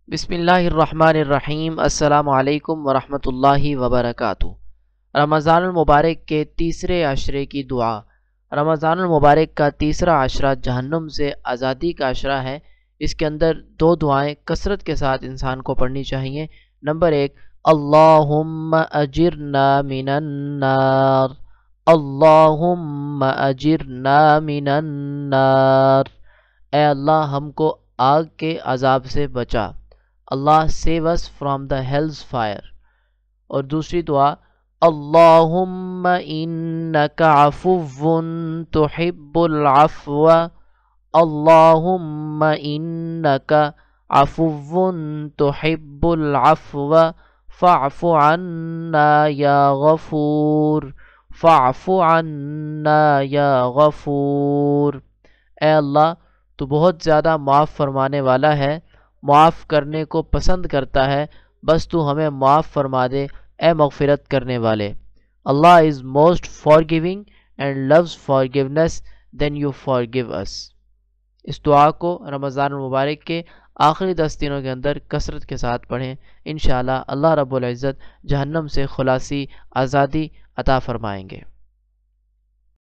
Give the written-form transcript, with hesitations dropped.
بسم اللہ الرحمن الرحیم۔ السلام علیکم ورحمۃ اللہ وبرکاتہ۔ رمضان المبارک کے تیسرے عشرے کی دعا۔ رمضان المبارک کا تیسرا عشرہ جہنم سے آزادی کا عشرہ ہے۔ اس کے اندر دو دعائیں کثرت کے ساتھ انسان کو پڑھنی چاہیے۔ نمبر ایک، اللہم اجرنا من النار، اللہم اجرنا من النار، اے اللہ ہم کو آگ کے عذاب سے بچا، اللہ save us from the hell's fire۔ اور دوسری دعا، اللہم انک عفو تحب العفو، اللہم انک عفو تحب العفو فاعف عنا یا غفور، فاعف عنا یا غفور، اے اللہ تو بہت زیادہ معاف فرمانے والا ہے، معاف کرنے کو پسند کرتا ہے، بس تو ہمیں معاف فرما دے اے مغفرت کرنے والے۔ اللہ is most forgiving and loves forgiveness then you forgive us۔ اس دعا کو رمضان المبارک کے آخری 10 دنوں کے اندر کثرت کے ساتھ پڑھیں، انشاءاللہ اللہ رب العزت جہنم سے خلاصی آزادی عطا فرمائیں گے۔